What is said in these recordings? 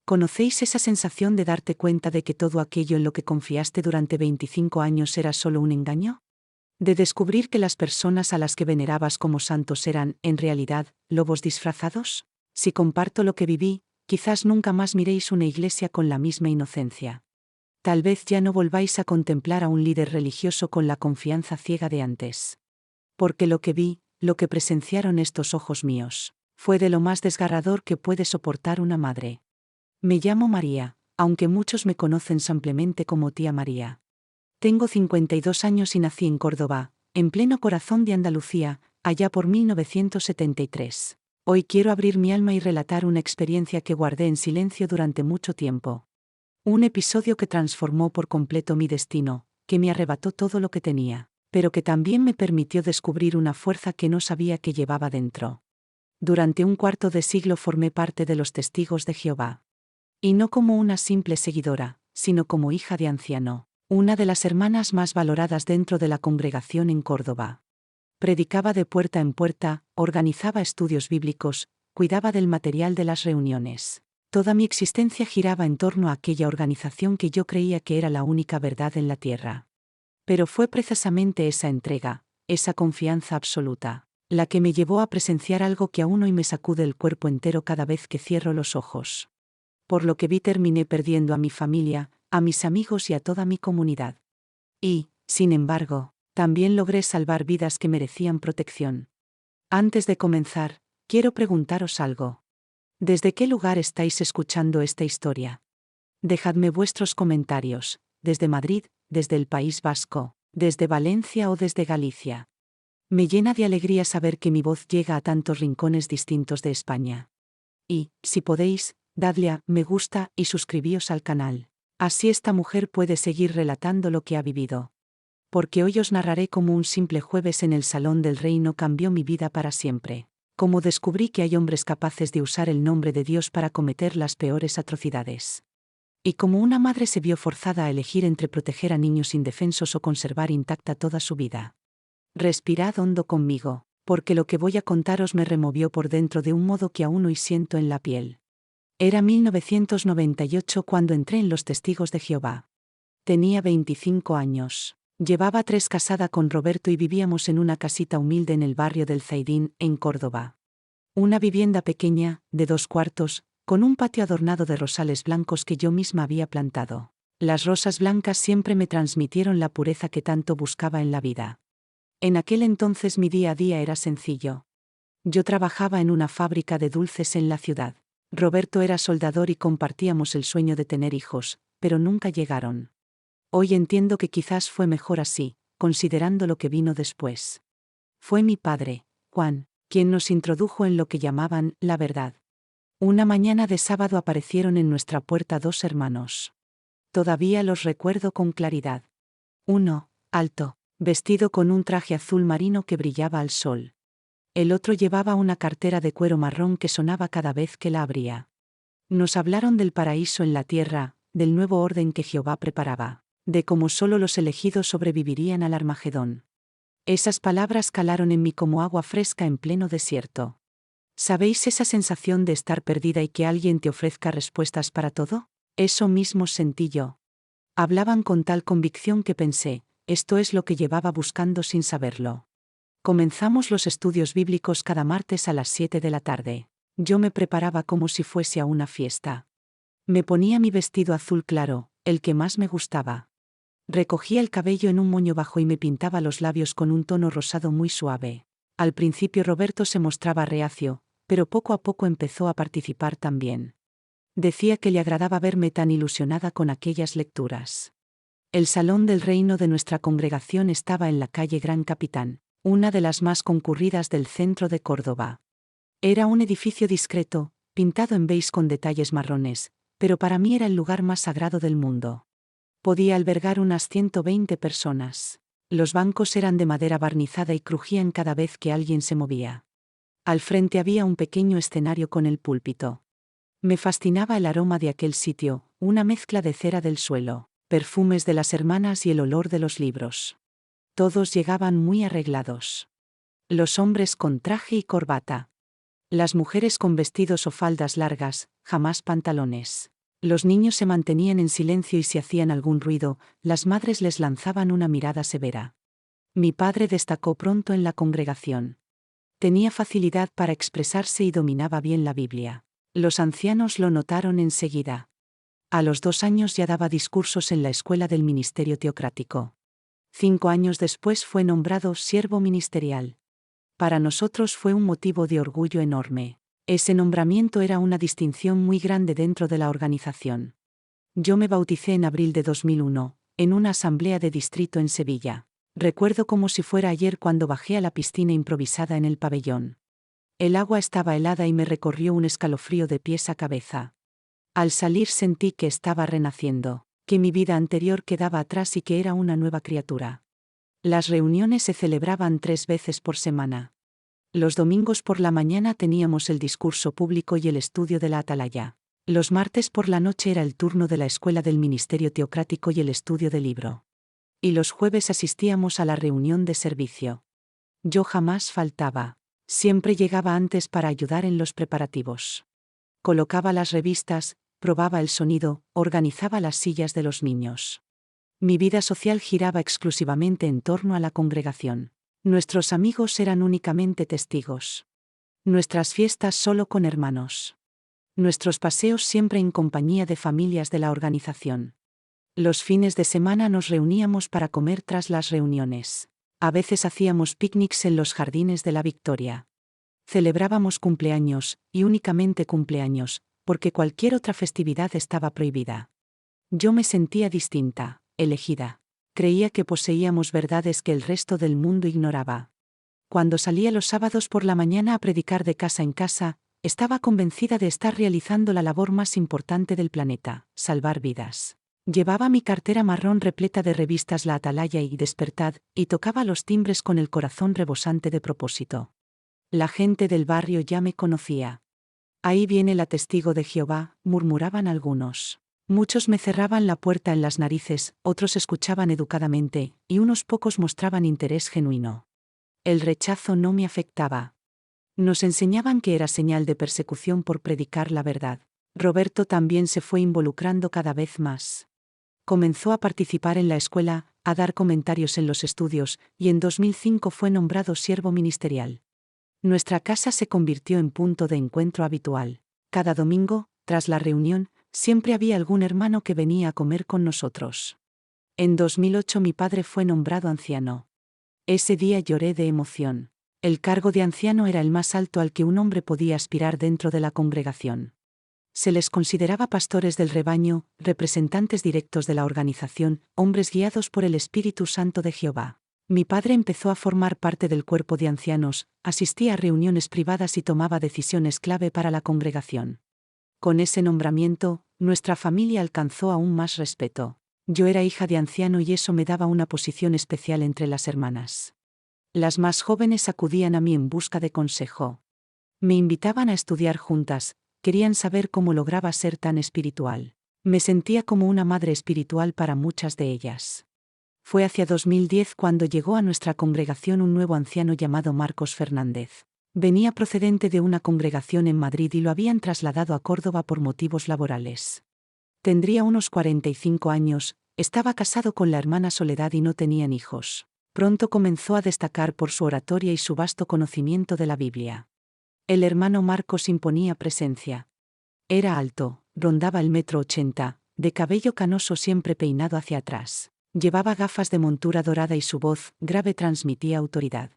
¿Conocéis esa sensación de darte cuenta de que todo aquello en lo que confiaste durante 25 años era solo un engaño? De descubrir que las personas a las que venerabas como santos eran, en realidad, lobos disfrazados. Si comparto lo que viví, quizás nunca más miréis una iglesia con la misma inocencia. Tal vez ya no volváis a contemplar a un líder religioso con la confianza ciega de antes. Porque lo que vi, lo que presenciaron estos ojos míos, fue de lo más desgarrador que puede soportar una madre. Me llamo María, aunque muchos me conocen simplemente como tía María. Tengo 52 años y nací en Córdoba, en pleno corazón de Andalucía, allá por 1973. Hoy quiero abrir mi alma y relatar una experiencia que guardé en silencio durante mucho tiempo. Un episodio que transformó por completo mi destino, que me arrebató todo lo que tenía, pero que también me permitió descubrir una fuerza que no sabía que llevaba dentro. Durante un cuarto de siglo formé parte de los Testigos de Jehová. Y no como una simple seguidora, sino como hija de anciano, una de las hermanas más valoradas dentro de la congregación en Córdoba. Predicaba de puerta en puerta, organizaba estudios bíblicos, cuidaba del material de las reuniones. Toda mi existencia giraba en torno a aquella organización que yo creía que era la única verdad en la tierra. Pero fue precisamente esa entrega, esa confianza absoluta, la que me llevó a presenciar algo que aún hoy me sacude el cuerpo entero cada vez que cierro los ojos. Por lo que vi terminé perdiendo a mi familia, a mis amigos y a toda mi comunidad. Y, sin embargo, también logré salvar vidas que merecían protección. Antes de comenzar, quiero preguntaros algo. ¿Desde qué lugar estáis escuchando esta historia? Dejadme vuestros comentarios, desde Madrid, desde el País Vasco, desde Valencia o desde Galicia. Me llena de alegría saber que mi voz llega a tantos rincones distintos de España. Y, si podéis, dadle a me gusta y suscribíos al canal. Así esta mujer puede seguir relatando lo que ha vivido. Porque hoy os narraré cómo un simple jueves en el Salón del Reino cambió mi vida para siempre. Cómo descubrí que hay hombres capaces de usar el nombre de Dios para cometer las peores atrocidades. Y cómo una madre se vio forzada a elegir entre proteger a niños indefensos o conservar intacta toda su vida. Respirad hondo conmigo, porque lo que voy a contaros me removió por dentro de un modo que aún hoy siento en la piel. Era 1998 cuando entré en los Testigos de Jehová. Tenía 25 años. Llevaba 3 casada con Roberto y vivíamos en una casita humilde en el barrio del Zaidín, en Córdoba. Una vivienda pequeña, de 2 cuartos, con un patio adornado de rosales blancos que yo misma había plantado. Las rosas blancas siempre me transmitieron la pureza que tanto buscaba en la vida. En aquel entonces mi día a día era sencillo. Yo trabajaba en una fábrica de dulces en la ciudad. Roberto era soldador y compartíamos el sueño de tener hijos, pero nunca llegaron. Hoy entiendo que quizás fue mejor así, considerando lo que vino después. Fue mi padre, Juan, quien nos introdujo en lo que llamaban la verdad. Una mañana de sábado aparecieron en nuestra puerta 2 hermanos. Todavía los recuerdo con claridad. Uno, alto, vestido con un traje azul marino que brillaba al sol. El otro llevaba una cartera de cuero marrón que sonaba cada vez que la abría. Nos hablaron del paraíso en la tierra, del nuevo orden que Jehová preparaba, de cómo solo los elegidos sobrevivirían al Armagedón. Esas palabras calaron en mí como agua fresca en pleno desierto. ¿Sabéis esa sensación de estar perdida y que alguien te ofrezca respuestas para todo? Eso mismo sentí yo. Hablaban con tal convicción que pensé, esto es lo que llevaba buscando sin saberlo. Comenzamos los estudios bíblicos cada martes a las 7 de la tarde. Yo me preparaba como si fuese a una fiesta. Me ponía mi vestido azul claro, el que más me gustaba. Recogía el cabello en un moño bajo y me pintaba los labios con un tono rosado muy suave. Al principio Roberto se mostraba reacio, pero poco a poco empezó a participar también. Decía que le agradaba verme tan ilusionada con aquellas lecturas. El Salón del Reino de nuestra congregación estaba en la calle Gran Capitán, una de las más concurridas del centro de Córdoba. Era un edificio discreto, pintado en beige con detalles marrones, pero para mí era el lugar más sagrado del mundo. Podía albergar unas 120 personas. Los bancos eran de madera barnizada y crujían cada vez que alguien se movía. Al frente había un pequeño escenario con el púlpito. Me fascinaba el aroma de aquel sitio, una mezcla de cera del suelo, perfumes de las hermanas y el olor de los libros. Todos llegaban muy arreglados. Los hombres con traje y corbata. Las mujeres con vestidos o faldas largas, jamás pantalones. Los niños se mantenían en silencio y si hacían algún ruido, las madres les lanzaban una mirada severa. Mi padre destacó pronto en la congregación. Tenía facilidad para expresarse y dominaba bien la Biblia. Los ancianos lo notaron enseguida. A los 2 años ya daba discursos en la escuela del ministerio teocrático. 5 años después fue nombrado siervo ministerial. Para nosotros fue un motivo de orgullo enorme. Ese nombramiento era una distinción muy grande dentro de la organización. Yo me bauticé en abril de 2001, en una asamblea de distrito en Sevilla. Recuerdo como si fuera ayer cuando bajé a la piscina improvisada en el pabellón. El agua estaba helada y me recorrió un escalofrío de pies a cabeza. Al salir sentí que estaba renaciendo, que mi vida anterior quedaba atrás y que era una nueva criatura. Las reuniones se celebraban 3 veces por semana. Los domingos por la mañana teníamos el discurso público y el estudio de la atalaya. Los martes por la noche era el turno de la escuela del ministerio teocrático y el estudio del libro. Y los jueves asistíamos a la reunión de servicio. Yo jamás faltaba. Siempre llegaba antes para ayudar en los preparativos. Colocaba las revistas, probaba el sonido, organizaba las sillas de los niños. Mi vida social giraba exclusivamente en torno a la congregación. Nuestros amigos eran únicamente testigos. Nuestras fiestas solo con hermanos. Nuestros paseos siempre en compañía de familias de la organización. Los fines de semana nos reuníamos para comer tras las reuniones. A veces hacíamos picnics en los jardines de la Victoria. Celebrábamos cumpleaños, y únicamente cumpleaños, porque cualquier otra festividad estaba prohibida. Yo me sentía distinta, elegida. Creía que poseíamos verdades que el resto del mundo ignoraba. Cuando salía los sábados por la mañana a predicar de casa en casa, estaba convencida de estar realizando la labor más importante del planeta, salvar vidas. Llevaba mi cartera marrón repleta de revistas La Atalaya y Despertad, y tocaba los timbres con el corazón rebosante de propósito. La gente del barrio ya me conocía. Ahí viene la testigo de Jehová, murmuraban algunos. Muchos me cerraban la puerta en las narices, otros escuchaban educadamente, y unos pocos mostraban interés genuino. El rechazo no me afectaba. Nos enseñaban que era señal de persecución por predicar la verdad. Roberto también se fue involucrando cada vez más. Comenzó a participar en la escuela, a dar comentarios en los estudios, y en 2005 fue nombrado siervo ministerial. Nuestra casa se convirtió en punto de encuentro habitual. Cada domingo, tras la reunión, siempre había algún hermano que venía a comer con nosotros. En 2008 mi padre fue nombrado anciano. Ese día lloré de emoción. El cargo de anciano era el más alto al que un hombre podía aspirar dentro de la congregación. Se les consideraba pastores del rebaño, representantes directos de la organización, hombres guiados por el Espíritu Santo de Jehová. Mi padre empezó a formar parte del cuerpo de ancianos, asistía a reuniones privadas y tomaba decisiones clave para la congregación. Con ese nombramiento, nuestra familia alcanzó aún más respeto. Yo era hija de anciano y eso me daba una posición especial entre las hermanas. Las más jóvenes acudían a mí en busca de consejo. Me invitaban a estudiar juntas, querían saber cómo lograba ser tan espiritual. Me sentía como una madre espiritual para muchas de ellas. Fue hacia 2010 cuando llegó a nuestra congregación un nuevo anciano llamado Marcos Fernández. Venía procedente de una congregación en Madrid y lo habían trasladado a Córdoba por motivos laborales. Tendría unos 45 años, estaba casado con la hermana Soledad y no tenían hijos. Pronto comenzó a destacar por su oratoria y su vasto conocimiento de la Biblia. El hermano Marcos imponía presencia. Era alto, rondaba el 1,80 m, de cabello canoso siempre peinado hacia atrás. Llevaba gafas de montura dorada y su voz, grave, transmitía autoridad.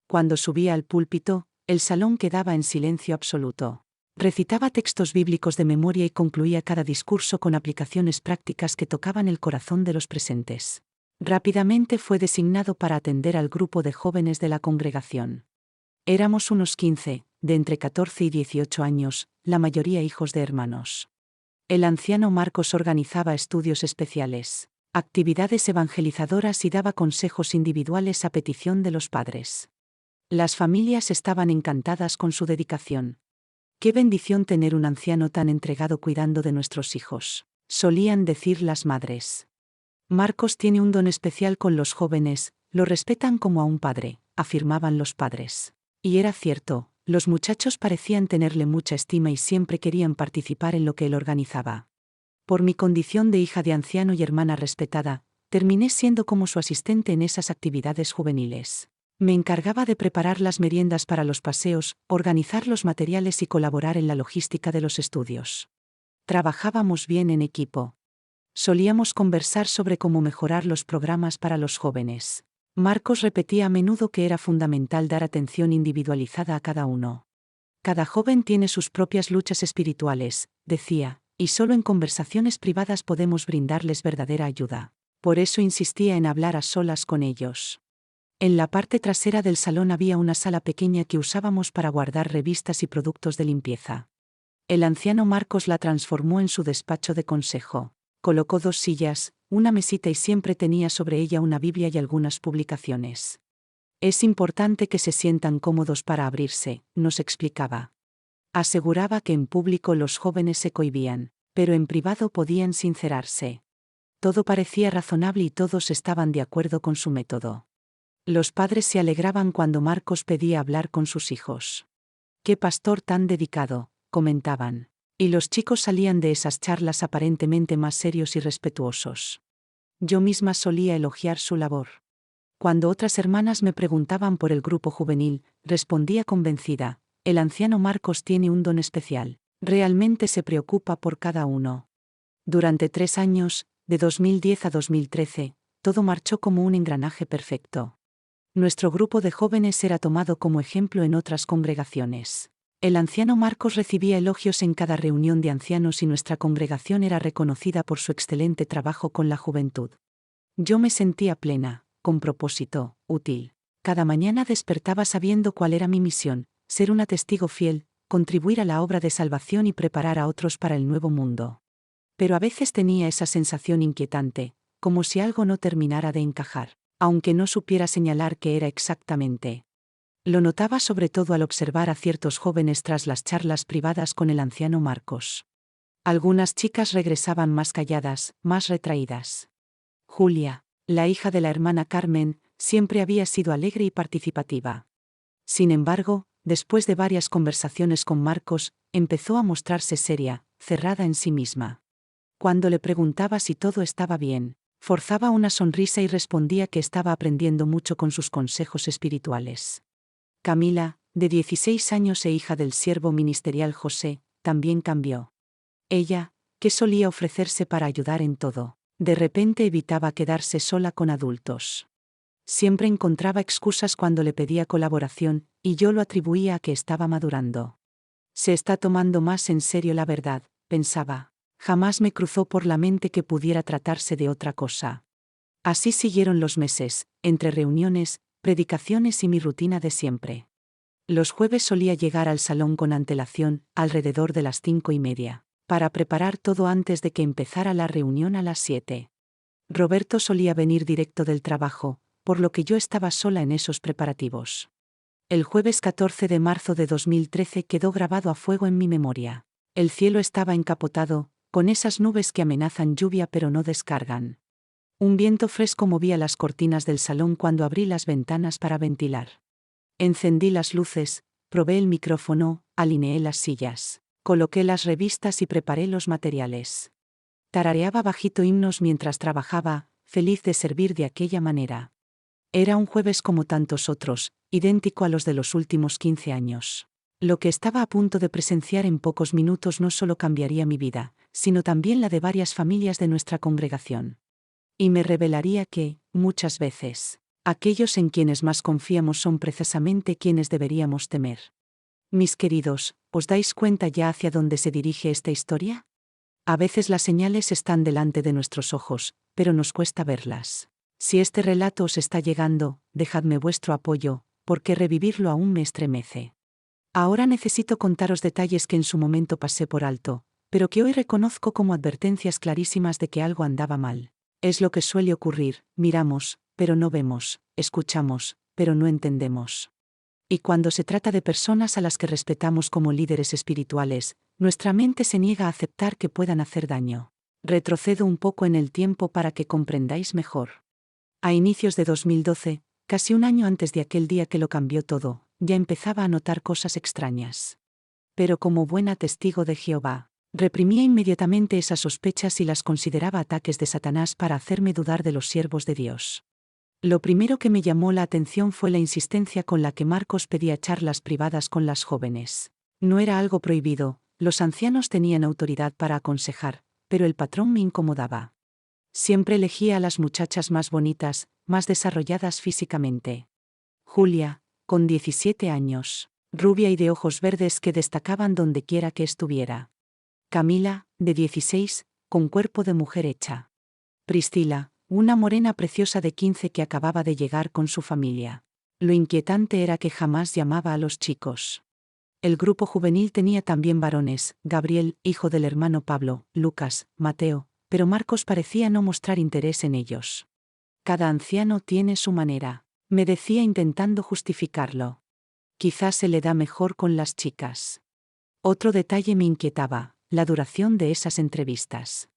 Cuando subía al púlpito, el salón quedaba en silencio absoluto. Recitaba textos bíblicos de memoria y concluía cada discurso con aplicaciones prácticas que tocaban el corazón de los presentes. Rápidamente fue designado para atender al grupo de jóvenes de la congregación. Éramos unos 15, de entre 14 y 18 años, la mayoría hijos de hermanos. El anciano Marcos organizaba estudios especiales, actividades evangelizadoras y daba consejos individuales a petición de los padres. Las familias estaban encantadas con su dedicación. Qué bendición tener un anciano tan entregado cuidando de nuestros hijos, solían decir las madres. Marcos tiene un don especial con los jóvenes, lo respetan como a un padre, afirmaban los padres. Y era cierto, los muchachos parecían tenerle mucha estima y siempre querían participar en lo que él organizaba. Por mi condición de hija de anciano y hermana respetada, terminé siendo como su asistente en esas actividades juveniles. Me encargaba de preparar las meriendas para los paseos, organizar los materiales y colaborar en la logística de los estudios. Trabajábamos bien en equipo. Solíamos conversar sobre cómo mejorar los programas para los jóvenes. Marcos repetía a menudo que era fundamental dar atención individualizada a cada uno. Cada joven tiene sus propias luchas espirituales, decía, y solo en conversaciones privadas podemos brindarles verdadera ayuda. Por eso insistía en hablar a solas con ellos. En la parte trasera del salón había una sala pequeña que usábamos para guardar revistas y productos de limpieza. El anciano Marcos la transformó en su despacho de consejo. Colocó 2 sillas, una mesita y siempre tenía sobre ella una Biblia y algunas publicaciones. Es importante que se sientan cómodos para abrirse, nos explicaba. Aseguraba que en público los jóvenes se cohibían, pero en privado podían sincerarse. Todo parecía razonable y todos estaban de acuerdo con su método. Los padres se alegraban cuando Marcos pedía hablar con sus hijos. «¡Qué pastor tan dedicado!», comentaban. Y los chicos salían de esas charlas aparentemente más serios y respetuosos. Yo misma solía elogiar su labor. Cuando otras hermanas me preguntaban por el grupo juvenil, respondía convencida: el anciano Marcos tiene un don especial. Realmente se preocupa por cada uno. Durante 3 años, de 2010 a 2013, todo marchó como un engranaje perfecto. Nuestro grupo de jóvenes era tomado como ejemplo en otras congregaciones. El anciano Marcos recibía elogios en cada reunión de ancianos y nuestra congregación era reconocida por su excelente trabajo con la juventud. Yo me sentía plena, con propósito, útil. Cada mañana despertaba sabiendo cuál era mi misión: ser una testigo fiel, contribuir a la obra de salvación y preparar a otros para el nuevo mundo. Pero a veces tenía esa sensación inquietante, como si algo no terminara de encajar, aunque no supiera señalar qué era exactamente. Lo notaba sobre todo al observar a ciertos jóvenes tras las charlas privadas con el anciano Marcos. Algunas chicas regresaban más calladas, más retraídas. Julia, la hija de la hermana Carmen, siempre había sido alegre y participativa. Sin embargo, después de varias conversaciones con Marcos, empezó a mostrarse seria, cerrada en sí misma. Cuando le preguntaba si todo estaba bien, forzaba una sonrisa y respondía que estaba aprendiendo mucho con sus consejos espirituales. Camila, de 16 años e hija del siervo ministerial José, también cambió. Ella, que solía ofrecerse para ayudar en todo, de repente evitaba quedarse sola con adultos. Siempre encontraba excusas cuando le pedía colaboración, y yo lo atribuía a que estaba madurando. Se está tomando más en serio la verdad, pensaba. Jamás me cruzó por la mente que pudiera tratarse de otra cosa. Así siguieron los meses, entre reuniones, predicaciones y mi rutina de siempre. Los jueves solía llegar al salón con antelación, alrededor de las 5:30, para preparar todo antes de que empezara la reunión a las 7. Roberto solía venir directo del trabajo, por lo que yo estaba sola en esos preparativos. El jueves 14 de marzo de 2013 quedó grabado a fuego en mi memoria. El cielo estaba encapotado, con esas nubes que amenazan lluvia pero no descargan. Un viento fresco movía las cortinas del salón cuando abrí las ventanas para ventilar. Encendí las luces, probé el micrófono, alineé las sillas, coloqué las revistas y preparé los materiales. Tarareaba bajito himnos mientras trabajaba, feliz de servir de aquella manera. Era un jueves como tantos otros, idéntico a los de los últimos 15 años. Lo que estaba a punto de presenciar en pocos minutos no solo cambiaría mi vida, sino también la de varias familias de nuestra congregación. Y me revelaría que, muchas veces, aquellos en quienes más confiamos son precisamente quienes deberíamos temer. Mis queridos, ¿os dais cuenta ya hacia dónde se dirige esta historia? A veces las señales están delante de nuestros ojos, pero nos cuesta verlas. Si este relato os está llegando, dejadme vuestro apoyo, porque revivirlo aún me estremece. Ahora necesito contaros detalles que en su momento pasé por alto, pero que hoy reconozco como advertencias clarísimas de que algo andaba mal. Es lo que suele ocurrir: miramos, pero no vemos, escuchamos, pero no entendemos. Y cuando se trata de personas a las que respetamos como líderes espirituales, nuestra mente se niega a aceptar que puedan hacer daño. Retrocedo un poco en el tiempo para que comprendáis mejor. A inicios de 2012, casi un año antes de aquel día que lo cambió todo, ya empezaba a notar cosas extrañas. Pero como buena testigo de Jehová, Reprimía inmediatamente esas sospechas y las consideraba ataques de Satanás para hacerme dudar de los siervos de Dios. Lo primero que me llamó la atención fue la insistencia con la que Marcos pedía charlas privadas con las jóvenes. No era algo prohibido, los ancianos tenían autoridad para aconsejar, pero el patrón me incomodaba. Siempre elegía a las muchachas más bonitas, más desarrolladas físicamente. Julia, con 17 años, rubia y de ojos verdes que destacaban donde quiera que estuviera. Camila, de 16, con cuerpo de mujer hecha. Priscila, una morena preciosa de 15 que acababa de llegar con su familia. Lo inquietante era que jamás llamaba a los chicos. El grupo juvenil tenía también varones, Gabriel, hijo del hermano Pablo, Lucas, Mateo, pero Marcos parecía no mostrar interés en ellos. Cada anciano tiene su manera, me decía intentando justificarlo. Quizás se le da mejor con las chicas. Otro detalle me inquietaba, la duración de esas entrevistas.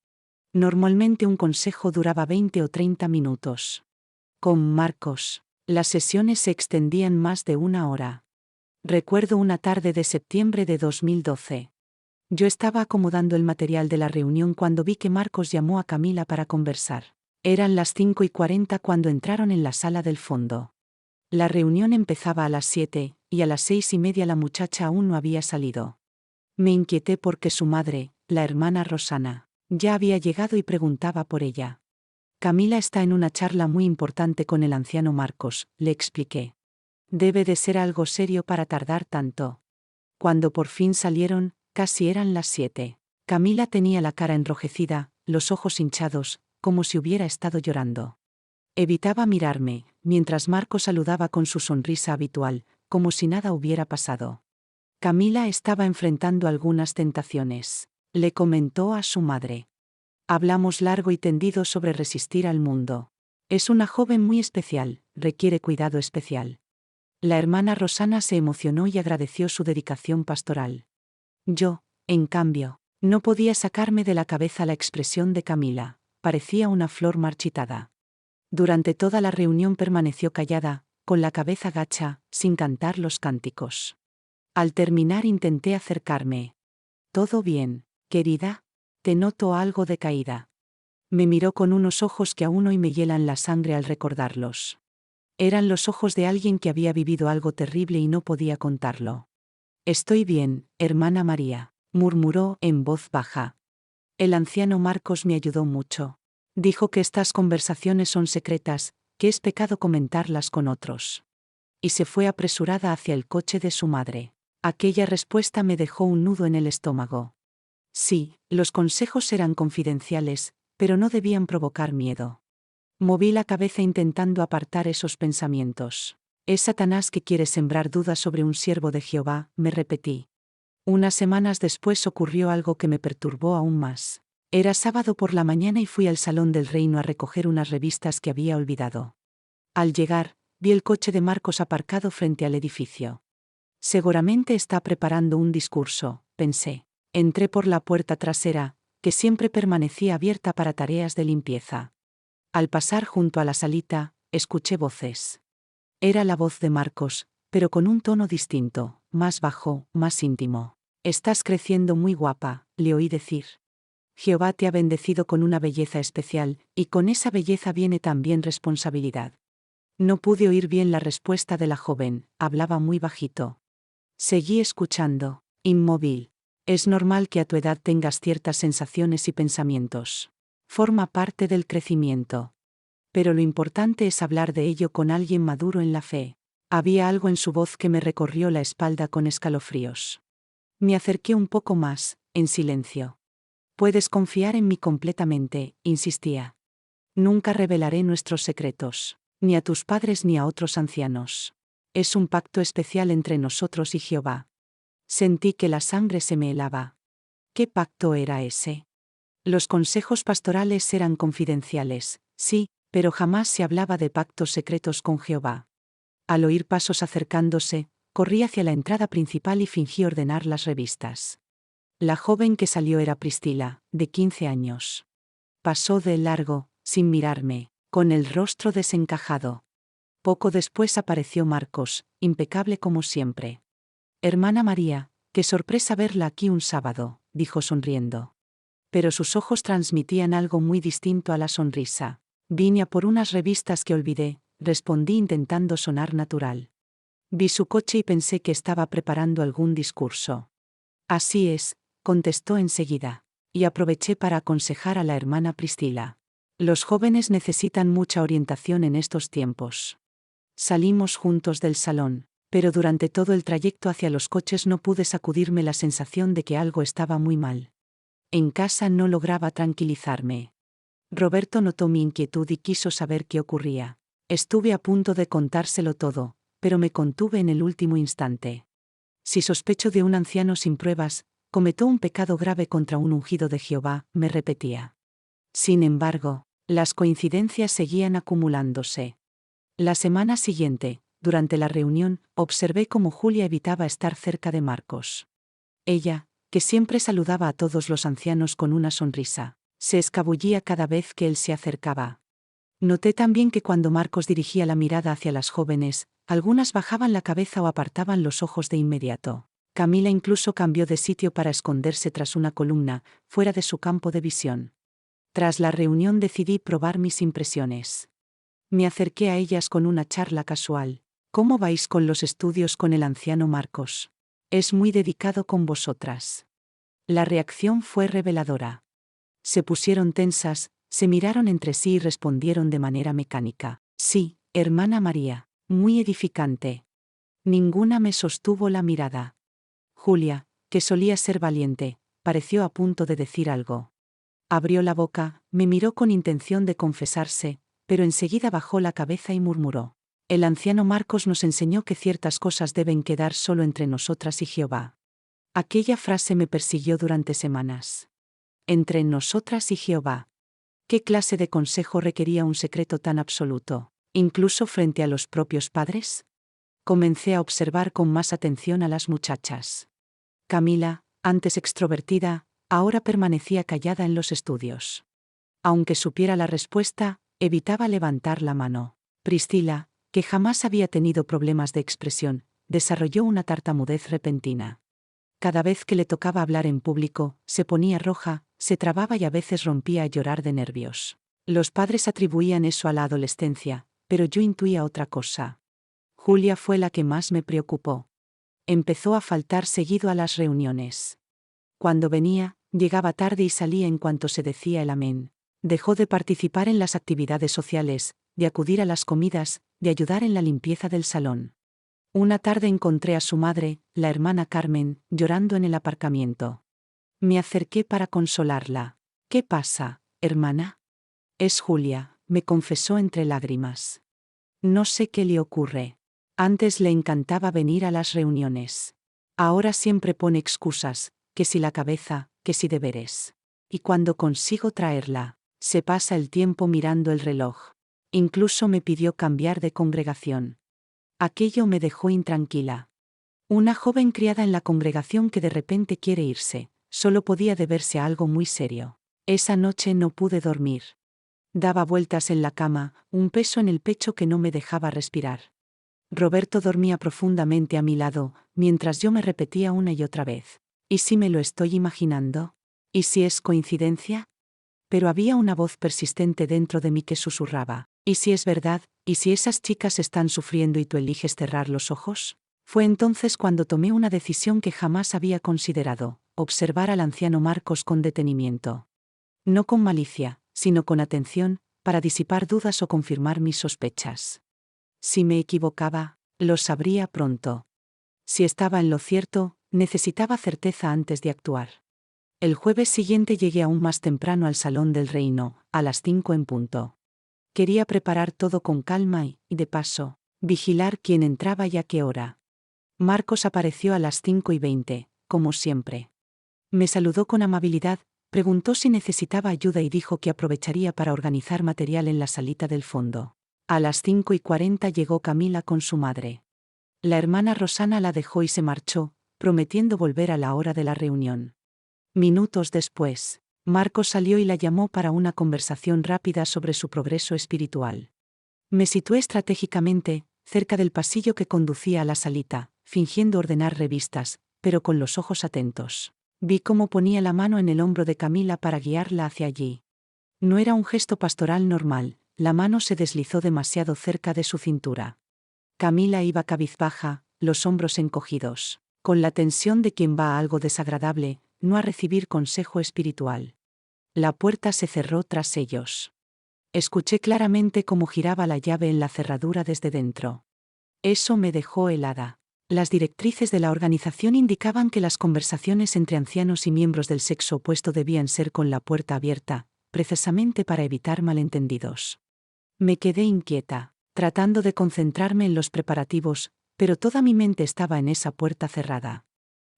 Normalmente un consejo duraba 20 o 30 minutos. Con Marcos, las sesiones se extendían más de una hora. Recuerdo una tarde de septiembre de 2012. Yo estaba acomodando el material de la reunión cuando vi que Marcos llamó a Camila para conversar. Eran las 5:40 cuando entraron en la sala del fondo. La reunión empezaba a las 7, y a las 6:30 la muchacha aún no había salido. Me inquieté porque su madre, la hermana Rosana, ya había llegado y preguntaba por ella. Camila está en una charla muy importante con el anciano Marcos, le expliqué. Debe de ser algo serio para tardar tanto. Cuando por fin salieron, casi eran las 7. Camila tenía la cara enrojecida, los ojos hinchados, como si hubiera estado llorando. Evitaba mirarme, mientras Marcos saludaba con su sonrisa habitual, como si nada hubiera pasado. Camila estaba enfrentando algunas tentaciones, le comentó a su madre. Hablamos largo y tendido sobre resistir al mundo. Es una joven muy especial, requiere cuidado especial. La hermana Rosana se emocionó y agradeció su dedicación pastoral. Yo, en cambio, no podía sacarme de la cabeza la expresión de Camila, parecía una flor marchitada. Durante toda la reunión permaneció callada, con la cabeza gacha, sin cantar los cánticos. Al terminar intenté acercarme. ¿Todo bien, querida? Te noto algo decaída. Me miró con unos ojos que aún hoy me hielan la sangre al recordarlos. Eran los ojos de alguien que había vivido algo terrible y no podía contarlo. Estoy bien, hermana María, murmuró en voz baja. El anciano Marcos me ayudó mucho. Dijo que estas conversaciones son secretas, que es pecado comentarlas con otros. Y se fue apresurada hacia el coche de su madre. Aquella respuesta me dejó un nudo en el estómago. Sí, los consejos eran confidenciales, pero no debían provocar miedo. Moví la cabeza intentando apartar esos pensamientos. Es Satanás que quiere sembrar dudas sobre un siervo de Jehová, me repetí. Unas semanas después ocurrió algo que me perturbó aún más. Era sábado por la mañana y fui al Salón del Reino a recoger unas revistas que había olvidado. Al llegar, vi el coche de Marcos aparcado frente al edificio. Seguramente está preparando un discurso, pensé. Entré por la puerta trasera, que siempre permanecía abierta para tareas de limpieza. Al pasar junto a la salita, escuché voces. Era la voz de Marcos, pero con un tono distinto, más bajo, más íntimo. Estás creciendo muy guapa, le oí decir. Jehová te ha bendecido con una belleza especial, y con esa belleza viene también responsabilidad. No pude oír bien la respuesta de la joven, hablaba muy bajito. Seguí escuchando, inmóvil. Es normal que a tu edad tengas ciertas sensaciones y pensamientos. Forma parte del crecimiento. Pero lo importante es hablar de ello con alguien maduro en la fe. Había algo en su voz que me recorrió la espalda con escalofríos. Me acerqué un poco más, en silencio. Puedes confiar en mí completamente, insistía. Nunca revelaré nuestros secretos, ni a tus padres ni a otros ancianos. Es un pacto especial entre nosotros y Jehová. Sentí que la sangre se me helaba. ¿Qué pacto era ese? Los consejos pastorales eran confidenciales, sí, pero jamás se hablaba de pactos secretos con Jehová. Al oír pasos acercándose, corrí hacia la entrada principal y fingí ordenar las revistas. La joven que salió era Priscila, de 15 años. Pasó de largo, sin mirarme, con el rostro desencajado. Poco después apareció Marcos, impecable como siempre. Hermana María, qué sorpresa verla aquí un sábado, dijo sonriendo. Pero sus ojos transmitían algo muy distinto a la sonrisa. Vine a por unas revistas que olvidé, respondí intentando sonar natural. Vi su coche y pensé que estaba preparando algún discurso. Así es, contestó enseguida. Y aproveché para aconsejar a la hermana Priscila. Los jóvenes necesitan mucha orientación en estos tiempos. Salimos juntos del salón, pero durante todo el trayecto hacia los coches no pude sacudirme la sensación de que algo estaba muy mal. En casa no lograba tranquilizarme. Roberto notó mi inquietud y quiso saber qué ocurría. Estuve a punto de contárselo todo, pero me contuve en el último instante. Si sospecho de un anciano sin pruebas, cometió un pecado grave contra un ungido de Jehová, me repetía. Sin embargo, las coincidencias seguían acumulándose. La semana siguiente, durante la reunión, observé cómo Julia evitaba estar cerca de Marcos. Ella, que siempre saludaba a todos los ancianos con una sonrisa, se escabullía cada vez que él se acercaba. Noté también que cuando Marcos dirigía la mirada hacia las jóvenes, algunas bajaban la cabeza o apartaban los ojos de inmediato. Camila incluso cambió de sitio para esconderse tras una columna, fuera de su campo de visión. Tras la reunión decidí probar mis impresiones. Me acerqué a ellas con una charla casual. ¿Cómo vais con los estudios con el anciano Marcos? Es muy dedicado con vosotras. La reacción fue reveladora. Se pusieron tensas, se miraron entre sí y respondieron de manera mecánica. Sí, hermana María, muy edificante. Ninguna me sostuvo la mirada. Julia, que solía ser valiente, pareció a punto de decir algo. Abrió la boca, me miró con intención de confesarse, pero enseguida bajó la cabeza y murmuró. El anciano Marcos nos enseñó que ciertas cosas deben quedar solo entre nosotras y Jehová. Aquella frase me persiguió durante semanas. Entre nosotras y Jehová. ¿Qué clase de consejo requería un secreto tan absoluto, incluso frente a los propios padres? Comencé a observar con más atención a las muchachas. Camila, antes extrovertida, ahora permanecía callada en los estudios. Aunque supiera la respuesta, evitaba levantar la mano. Priscila, que jamás había tenido problemas de expresión, desarrolló una tartamudez repentina. Cada vez que le tocaba hablar en público, se ponía roja, se trababa y a veces rompía a llorar de nervios. Los padres atribuían eso a la adolescencia, pero yo intuía otra cosa. Julia fue la que más me preocupó. Empezó a faltar seguido a las reuniones. Cuando venía, llegaba tarde y salía en cuanto se decía el amén. Dejó de participar en las actividades sociales, de acudir a las comidas, de ayudar en la limpieza del salón. Una tarde encontré a su madre, la hermana Carmen, llorando en el aparcamiento. Me acerqué para consolarla. ¿Qué pasa, hermana? Es Julia, me confesó entre lágrimas. No sé qué le ocurre. Antes le encantaba venir a las reuniones. Ahora siempre pone excusas, que si la cabeza, que si deberes. Y cuando consigo traerla, se pasa el tiempo mirando el reloj. Incluso me pidió cambiar de congregación. Aquello me dejó intranquila. Una joven criada en la congregación que de repente quiere irse, solo podía deberse a algo muy serio. Esa noche no pude dormir. Daba vueltas en la cama, un peso en el pecho que no me dejaba respirar. Roberto dormía profundamente a mi lado, mientras yo me repetía una y otra vez. ¿Y si me lo estoy imaginando? ¿Y si es coincidencia? Pero había una voz persistente dentro de mí que susurraba. ¿Y si es verdad? ¿Y si esas chicas están sufriendo y tú eliges cerrar los ojos? Fue entonces cuando tomé una decisión que jamás había considerado: observar al anciano Marcos con detenimiento. No con malicia, sino con atención, para disipar dudas o confirmar mis sospechas. Si me equivocaba, lo sabría pronto. Si estaba en lo cierto, necesitaba certeza antes de actuar. El jueves siguiente llegué aún más temprano al Salón del Reino, a las 5 en punto. Quería preparar todo con calma y, de paso, vigilar quién entraba y a qué hora. Marcos apareció a las 5:20, como siempre. Me saludó con amabilidad, preguntó si necesitaba ayuda y dijo que aprovecharía para organizar material en la salita del fondo. A las 5:40 llegó Camila con su madre. La hermana Rosana la dejó y se marchó, prometiendo volver a la hora de la reunión. Minutos después, Marcos salió y la llamó para una conversación rápida sobre su progreso espiritual. Me situé estratégicamente, cerca del pasillo que conducía a la salita, fingiendo ordenar revistas, pero con los ojos atentos. Vi cómo ponía la mano en el hombro de Camila para guiarla hacia allí. No era un gesto pastoral normal, la mano se deslizó demasiado cerca de su cintura. Camila iba cabizbaja, los hombros encogidos, con la tensión de quien va a algo desagradable, no a recibir consejo espiritual. La puerta se cerró tras ellos. Escuché claramente cómo giraba la llave en la cerradura desde dentro. Eso me dejó helada. Las directrices de la organización indicaban que las conversaciones entre ancianos y miembros del sexo opuesto debían ser con la puerta abierta, precisamente para evitar malentendidos. Me quedé inquieta, tratando de concentrarme en los preparativos, pero toda mi mente estaba en esa puerta cerrada.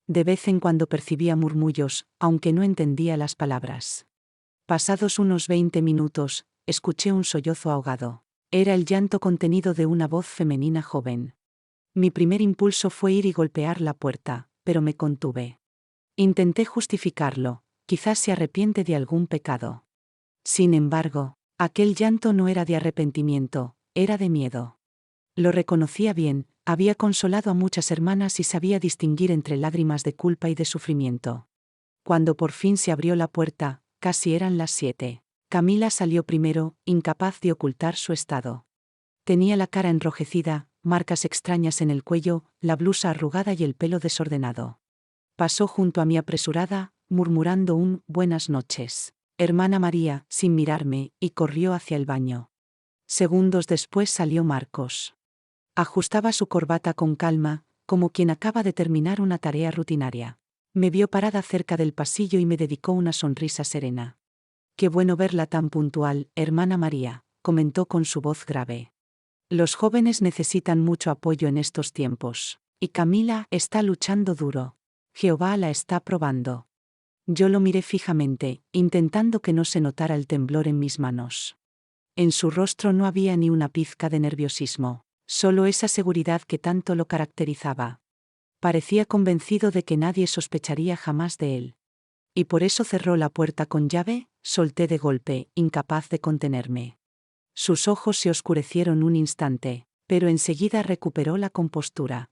De vez en cuando percibía murmullos, aunque no entendía las palabras. Pasados unos 20 minutos, escuché un sollozo ahogado. Era el llanto contenido de una voz femenina joven. Mi primer impulso fue ir y golpear la puerta, pero me contuve. Intenté justificarlo, quizás se arrepiente de algún pecado. Sin embargo, aquel llanto no era de arrepentimiento, era de miedo. Lo reconocía bien, había consolado a muchas hermanas y sabía distinguir entre lágrimas de culpa y de sufrimiento. Cuando por fin se abrió la puerta, casi eran las 7. Camila salió primero, incapaz de ocultar su estado. Tenía la cara enrojecida, marcas extrañas en el cuello, la blusa arrugada y el pelo desordenado. Pasó junto a mí apresurada, murmurando un «buenas noches, hermana María», sin mirarme, y corrió hacia el baño. Segundos después salió Marcos. Ajustaba su corbata con calma, como quien acaba de terminar una tarea rutinaria. Me vio parada cerca del pasillo y me dedicó una sonrisa serena. «Qué bueno verla tan puntual, hermana María», comentó con su voz grave. «Los jóvenes necesitan mucho apoyo en estos tiempos. Y Camila está luchando duro. Jehová la está probando». Yo lo miré fijamente, intentando que no se notara el temblor en mis manos. En su rostro no había ni una pizca de nerviosismo, solo esa seguridad que tanto lo caracterizaba. Parecía convencido de que nadie sospecharía jamás de él. Y por eso cerró la puerta con llave, solté de golpe, incapaz de contenerme. Sus ojos se oscurecieron un instante, pero enseguida recuperó la compostura.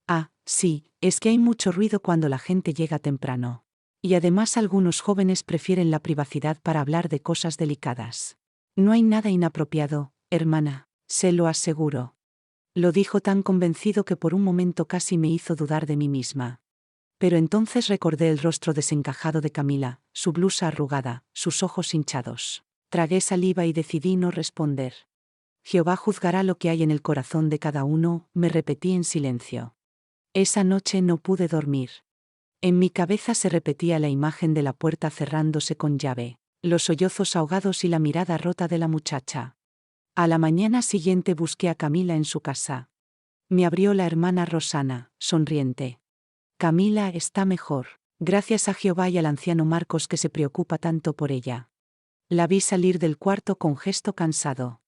«Ah, sí, es que hay mucho ruido cuando la gente llega temprano. Y además algunos jóvenes prefieren la privacidad para hablar de cosas delicadas. No hay nada inapropiado, hermana, se lo aseguro». Lo dijo tan convencido que por un momento casi me hizo dudar de mí misma. Pero entonces recordé el rostro desencajado de Camila, su blusa arrugada, sus ojos hinchados. Tragué saliva y decidí no responder. «Jehová juzgará lo que hay en el corazón de cada uno», me repetí en silencio. Esa noche no pude dormir. En mi cabeza se repetía la imagen de la puerta cerrándose con llave, los sollozos ahogados y la mirada rota de la muchacha. A la mañana siguiente busqué a Camila en su casa. Me abrió la hermana Rosana, sonriente. «Camila está mejor, gracias a Jehová y al anciano Marcos que se preocupa tanto por ella». La vi salir del cuarto con gesto cansado.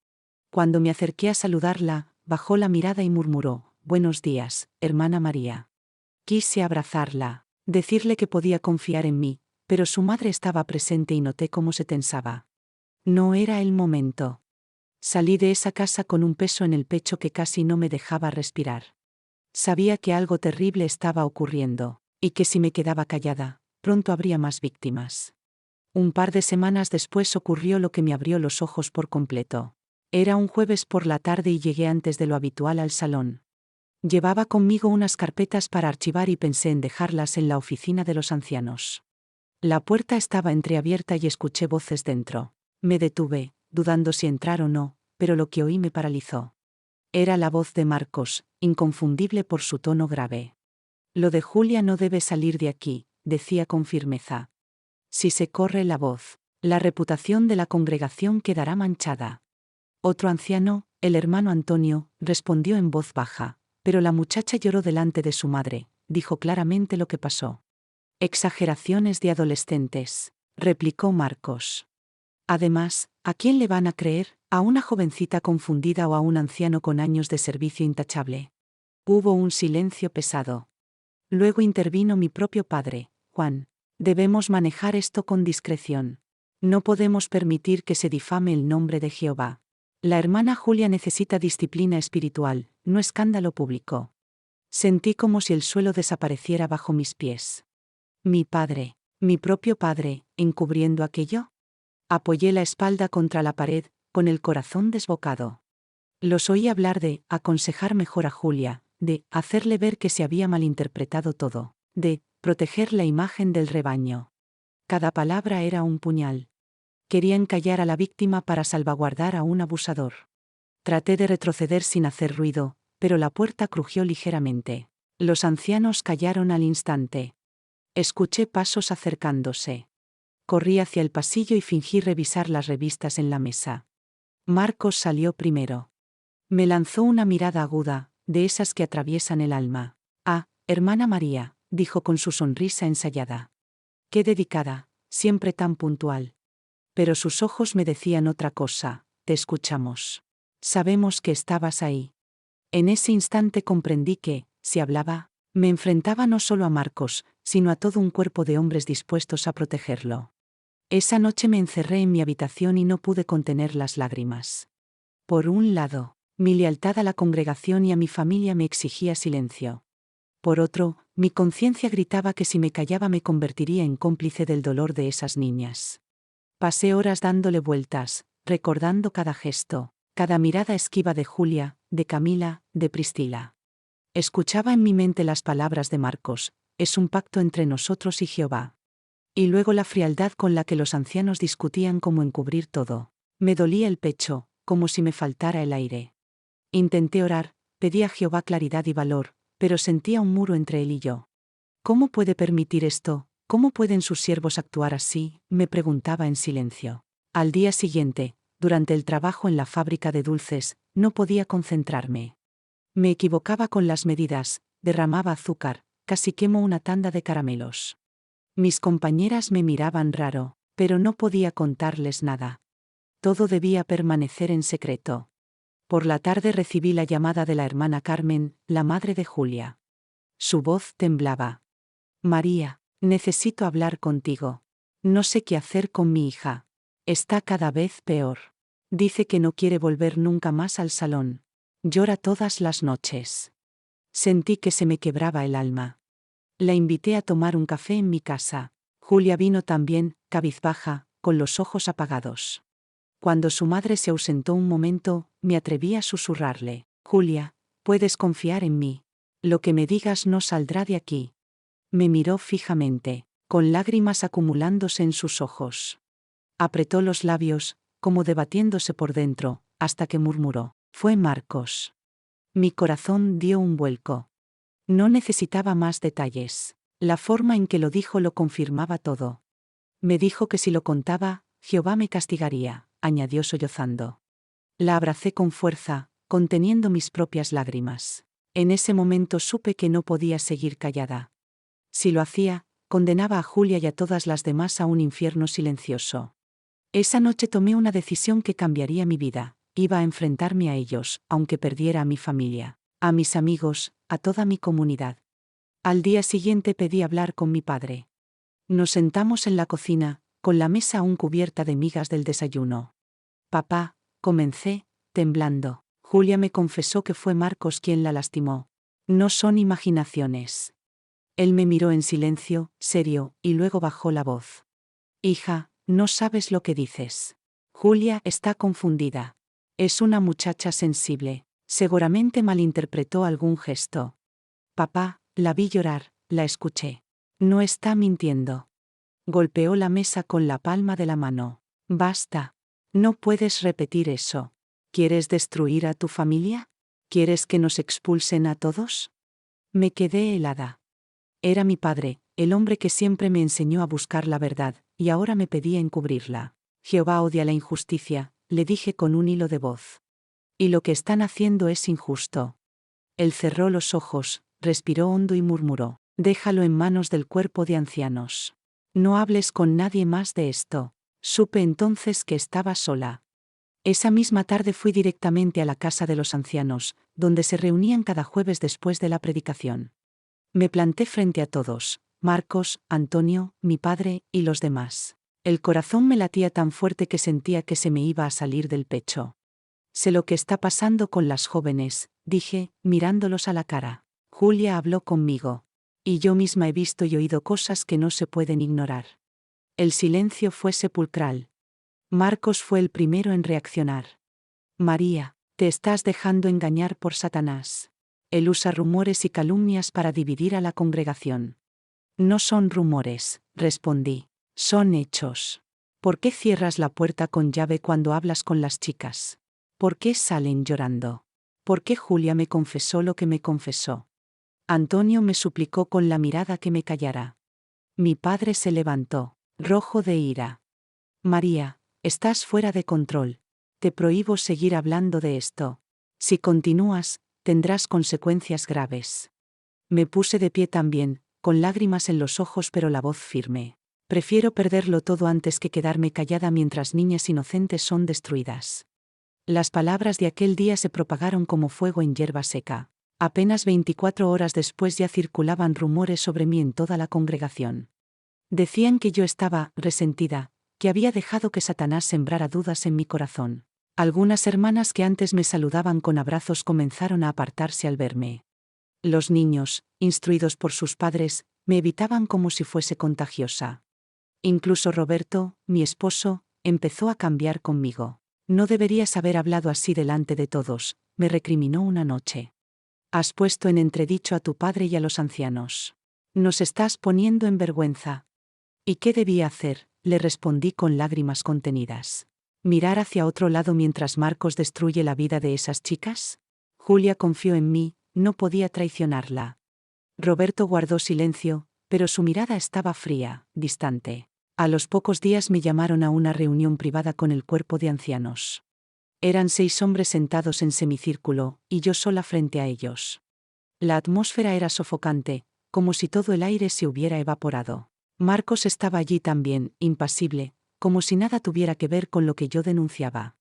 Cuando me acerqué a saludarla, bajó la mirada y murmuró: «Buenos días, hermana María». Quise abrazarla, decirle que podía confiar en mí, pero su madre estaba presente y noté cómo se tensaba. No era el momento. Salí de esa casa con un peso en el pecho que casi no me dejaba respirar. Sabía que algo terrible estaba ocurriendo, y que si me quedaba callada, pronto habría más víctimas. Un par de semanas después ocurrió lo que me abrió los ojos por completo. Era un jueves por la tarde y llegué antes de lo habitual al salón. Llevaba conmigo unas carpetas para archivar y pensé en dejarlas en la oficina de los ancianos. La puerta estaba entreabierta y escuché voces dentro. Me detuve, dudando si entrar o no, pero lo que oí me paralizó. Era la voz de Marcos, inconfundible por su tono grave. «Lo de Julia no debe salir de aquí», decía con firmeza. «Si se corre la voz, la reputación de la congregación quedará manchada». Otro anciano, el hermano Antonio, respondió en voz baja, pero la muchacha lloró delante de su madre, dijo claramente lo que pasó. «Exageraciones de adolescentes», replicó Marcos. «Además, ¿a quién le van a creer? ¿A una jovencita confundida o a un anciano con años de servicio intachable?» Hubo un silencio pesado. Luego intervino mi propio padre, Juan. «Debemos manejar esto con discreción. No podemos permitir que se difame el nombre de Jehová. La hermana Julia necesita disciplina espiritual, no escándalo público». Sentí como si el suelo desapareciera bajo mis pies. Mi padre, mi propio padre, encubriendo aquello. Apoyé la espalda contra la pared, con el corazón desbocado. Los oí hablar de aconsejar mejor a Julia, de hacerle ver que se había malinterpretado todo, de proteger la imagen del rebaño. Cada palabra era un puñal. Querían callar a la víctima para salvaguardar a un abusador. Traté de retroceder sin hacer ruido, pero la puerta crujió ligeramente. Los ancianos callaron al instante. Escuché pasos acercándose. Corrí hacia el pasillo y fingí revisar las revistas en la mesa. Marcos salió primero. Me lanzó una mirada aguda, de esas que atraviesan el alma. «Ah, hermana María», dijo con su sonrisa ensayada. «Qué dedicada, siempre tan puntual». Pero sus ojos me decían otra cosa. «Te escuchamos. Sabemos que estabas ahí». En ese instante comprendí que, si hablaba, me enfrentaba no solo a Marcos, sino a todo un cuerpo de hombres dispuestos a protegerlo. Esa noche me encerré en mi habitación y no pude contener las lágrimas. Por un lado, mi lealtad a la congregación y a mi familia me exigía silencio. Por otro, mi conciencia gritaba que si me callaba me convertiría en cómplice del dolor de esas niñas. Pasé horas dándole vueltas, recordando cada gesto, cada mirada esquiva de Julia, de Camila, de Priscila. Escuchaba en mi mente las palabras de Marcos: «Es un pacto entre nosotros y Jehová». Y luego la frialdad con la que los ancianos discutían cómo encubrir todo. Me dolía el pecho, como si me faltara el aire. Intenté orar, pedí a Jehová claridad y valor, pero sentía un muro entre él y yo. ¿Cómo puede permitir esto? ¿Cómo pueden sus siervos actuar así?, me preguntaba en silencio. Al día siguiente, durante el trabajo en la fábrica de dulces, no podía concentrarme. Me equivocaba con las medidas, derramaba azúcar, casi quemo una tanda de caramelos. Mis compañeras me miraban raro, pero no podía contarles nada. Todo debía permanecer en secreto. Por la tarde recibí la llamada de la hermana Carmen, la madre de Julia. Su voz temblaba. «María, necesito hablar contigo. No sé qué hacer con mi hija. Está cada vez peor. Dice que no quiere volver nunca más al salón. Llora todas las noches». Sentí que se me quebraba el alma. La invité a tomar un café en mi casa. Julia vino también, cabizbaja, con los ojos apagados. Cuando su madre se ausentó un momento, me atreví a susurrarle: «Julia, puedes confiar en mí. Lo que me digas no saldrá de aquí». Me miró fijamente, con lágrimas acumulándose en sus ojos. Apretó los labios, como debatiéndose por dentro, hasta que murmuró: «Fue Marcos». Mi corazón dio un vuelco. No necesitaba más detalles. La forma en que lo dijo lo confirmaba todo. Me dijo que si lo contaba, Jehová me castigaría, añadió sollozando. La abracé con fuerza, conteniendo mis propias lágrimas. En ese momento supe que no podía seguir callada. Si lo hacía, condenaba a Julia y a todas las demás a un infierno silencioso. Esa noche tomé una decisión que cambiaría mi vida. Iba a enfrentarme a ellos, aunque perdiera a mi familia, a mis amigos, a toda mi comunidad. Al día siguiente pedí hablar con mi padre. Nos sentamos en la cocina, con la mesa aún cubierta de migas del desayuno. «Papá», comencé, temblando. «Julia me confesó que fue Marcos quien la lastimó. No son imaginaciones». Él me miró en silencio, serio, y luego bajó la voz. «Hija, no sabes lo que dices. Julia está confundida. Es una muchacha sensible. Seguramente malinterpretó algún gesto». «Papá, la vi llorar, la escuché. No está mintiendo». Golpeó la mesa con la palma de la mano. «Basta. No puedes repetir eso. ¿Quieres destruir a tu familia? ¿Quieres que nos expulsen a todos?» Me quedé helada. Era mi padre, el hombre que siempre me enseñó a buscar la verdad, y ahora me pedía encubrirla. «Jehová odia la injusticia», le dije con un hilo de voz. «Y lo que están haciendo es injusto». Él cerró los ojos, respiró hondo y murmuró: «Déjalo en manos del cuerpo de ancianos. No hables con nadie más de esto». Supe entonces que estaba sola. Esa misma tarde fui directamente a la casa de los ancianos, donde se reunían cada jueves después de la predicación. Me planté frente a todos: Marcos, Antonio, mi padre, y los demás. El corazón me latía tan fuerte que sentía que se me iba a salir del pecho. «Sé lo que está pasando con las jóvenes», dije, mirándolos a la cara. Julia habló conmigo. Y yo misma he visto y oído cosas que no se pueden ignorar. El silencio fue sepulcral. Marcos fue el primero en reaccionar. María, te estás dejando engañar por Satanás. Él usa rumores y calumnias para dividir a la congregación. No son rumores, respondí. Son hechos. ¿Por qué cierras la puerta con llave cuando hablas con las chicas? ¿Por qué salen llorando? ¿Por qué Julia me confesó lo que me confesó? Antonio me suplicó con la mirada que me callara. Mi padre se levantó, rojo de ira. María, estás fuera de control. Te prohíbo seguir hablando de esto. Si continúas, tendrás consecuencias graves. Me puse de pie también, con lágrimas en los ojos pero la voz firme. Prefiero perderlo todo antes que quedarme callada mientras niñas inocentes son destruidas. Las palabras de aquel día se propagaron como fuego en hierba seca. Apenas 24 horas después ya circulaban rumores sobre mí en toda la congregación. Decían que yo estaba resentida, que había dejado que Satanás sembrara dudas en mi corazón. Algunas hermanas que antes me saludaban con abrazos comenzaron a apartarse al verme. Los niños, instruidos por sus padres, me evitaban como si fuese contagiosa. Incluso Roberto, mi esposo, empezó a cambiar conmigo. No deberías haber hablado así delante de todos, me recriminó una noche. Has puesto en entredicho a tu padre y a los ancianos. Nos estás poniendo en vergüenza. ¿Y qué debía hacer?, le respondí con lágrimas contenidas. ¿Mirar hacia otro lado mientras Marcos destruye la vida de esas chicas? Julia confió en mí, no podía traicionarla. Roberto guardó silencio, pero su mirada estaba fría, distante. A los pocos días me llamaron a una reunión privada con el cuerpo de ancianos. Eran 6 hombres sentados en semicírculo, y yo sola frente a ellos. La atmósfera era sofocante, como si todo el aire se hubiera evaporado. Marcos estaba allí también, impasible, como si nada tuviera que ver con lo que yo denunciaba.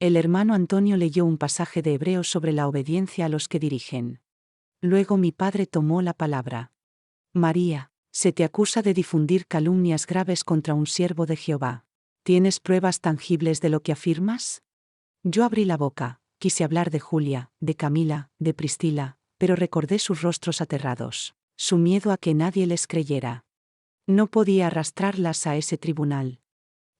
El hermano Antonio leyó un pasaje de Hebreos sobre la obediencia a los que dirigen. Luego mi padre tomó la palabra. María, se te acusa de difundir calumnias graves contra un siervo de Jehová. ¿Tienes pruebas tangibles de lo que afirmas? Yo abrí la boca, quise hablar de Julia, de Camila, de Priscila, pero recordé sus rostros aterrados, su miedo a que nadie les creyera. No podía arrastrarlas a ese tribunal.